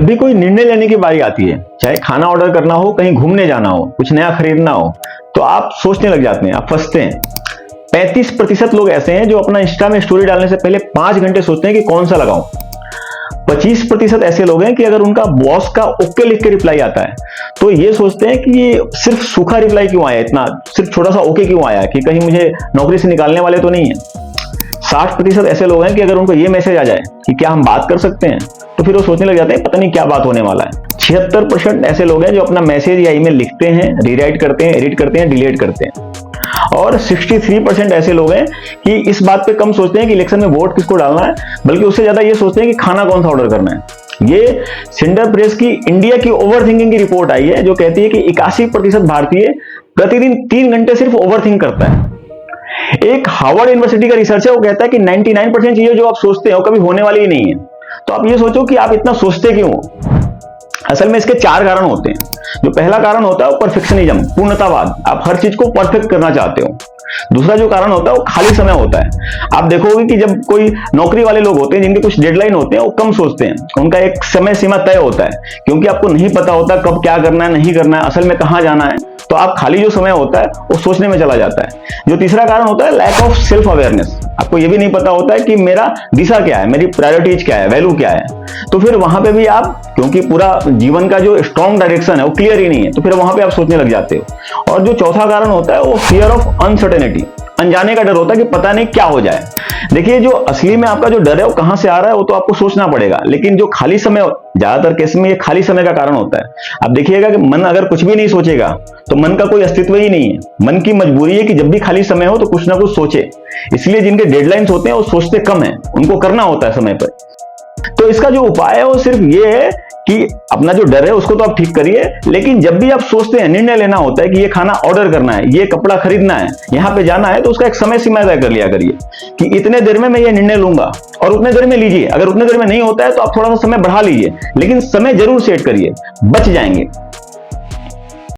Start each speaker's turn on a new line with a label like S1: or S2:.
S1: जब भी कोई निर्णय लेने की बारी आती है, चाहे खाना ऑर्डर करना हो, कहीं घूमने जाना हो, कुछ नया खरीदना हो, तो आप सोचने लग जाते हैं, आप फंसते हैं। 35% लोग ऐसे हैं जो अपना इंस्टा में स्टोरी डालने से पहले 5 घंटे सोचते हैं कि कौन सा लगाऊं। 25% ऐसे लोग हैं कि अगर उनका बॉस का ओके लिख के रिप्लाई आता है तो ये सोचते हैं कि ये सिर्फ सूखा रिप्लाई क्यों आया, इतना सिर्फ छोटा सा ओके क्यों आया, कि कहीं मुझे नौकरी से निकालने वाले तो नहीं है। 60% ऐसे लोग हैं कि अगर उनको ये मैसेज आ जाए कि क्या हम बात कर सकते हैं, तो फिर वो सोचने लग जाते हैं पता नहीं क्या बात होने वाला है। 76% ऐसे लोग हैं जो अपना मैसेज या ईमेल लिखते हैं, रीराइट करते हैं, एडिट करते हैं, डिलीट करते हैं। और 63% ऐसे लोग हैं कि इस बात पे कम सोचते हैं कि इलेक्शन में वोट किसको डालना है, बल्कि उससे ज्यादा ये सोचते हैं कि खाना कौन सा ऑर्डर करना है। ये सिंडर प्रेस की इंडिया की ओवर थिंकिंग की रिपोर्ट आई है, जो कहती है कि 81% भारतीय प्रतिदिन 3 घंटे सिर्फ ओवर थिंक करता है। एक हार्वर्ड यूनिवर्सिटी का रिसर्च है, वो कहता है कि 99% चीजें जो आप सोचते हो कभी होने वाली ही नहीं है। तो आप ये सोचो कि आप इतना सोचते क्यों हो। असल में इसके 4 कारण होते हैं। जो पहला कारण होता है वो परफेक्शनिज्म, पूर्णतावाद, आप हर चीज को परफेक्ट करना चाहते हो। दूसरा जो कारण होता है वो खाली समय होता है। आप देखोगे कि जब कोई नौकरी वाले लोग होते हैं जिनके कुछ डेडलाइन होते हैं, वो कम सोचते हैं, उनका एक समय सीमा तय होता है, क्योंकि आपको नहीं पता होता कब क्या करना है, नहीं करना है, असल में कहां जाना है, तो आप खाली जो समय होता है वो सोचने में चला जाता है। जो तीसरा कारण होता है लैक ऑफ सेल्फ अवेयरनेस, आपको ये भी नहीं पता होता है कि मेरा दिशा क्या है, मेरी प्रायोरिटीज क्या है, वैल्यू क्या है, तो फिर वहां पे भी आप, क्योंकि पूरा जीवन का जो स्ट्रॉन्ग डायरेक्शन है वो क्लियर ही नहीं है, तो फिर वहां पे आप सोचने लग जाते हो। और जो चौथा कारण होता है वो फियर ऑफ अनसर्टेनिटी, अनजाने का डर होता है कि पता नहीं क्या हो जाए। देखिए, जो असली में आपका जो डर है वो कहां से आ रहा है वो तो आपको सोचना पड़ेगा, लेकिन जो खाली समय, ज्यादातर केस में ये खाली समय का कारण होता है। आप देखिएगा कि मन अगर कुछ भी नहीं सोचेगा तो मन का कोई अस्तित्व ही नहीं है। मन की मजबूरी है कि जब भी खाली समय हो तो कुछ ना कुछ सोचे। इसलिए जिनके डेडलाइंस होते हैं वो सोचते कम है, उनको करना होता है समय पर। तो इसका जो उपाय है वो सिर्फ ये है कि अपना जो डर है उसको तो आप ठीक करिए, लेकिन जब भी आप सोचते हैं, निर्णय लेना होता है कि ये खाना ऑर्डर करना है, ये कपड़ा खरीदना है, यहाँ पे जाना है, तो उसका एक समय सीमा तय कर लिया करिए कि इतने देर में मैं ये निर्णय लूंगा, और उतने देर में लीजिए। अगर उतने देर में नहीं होता है तो आप थोड़ा सा समय बढ़ा लीजिए, लेकिन समय जरूर सेट करिए, बच जाएंगे।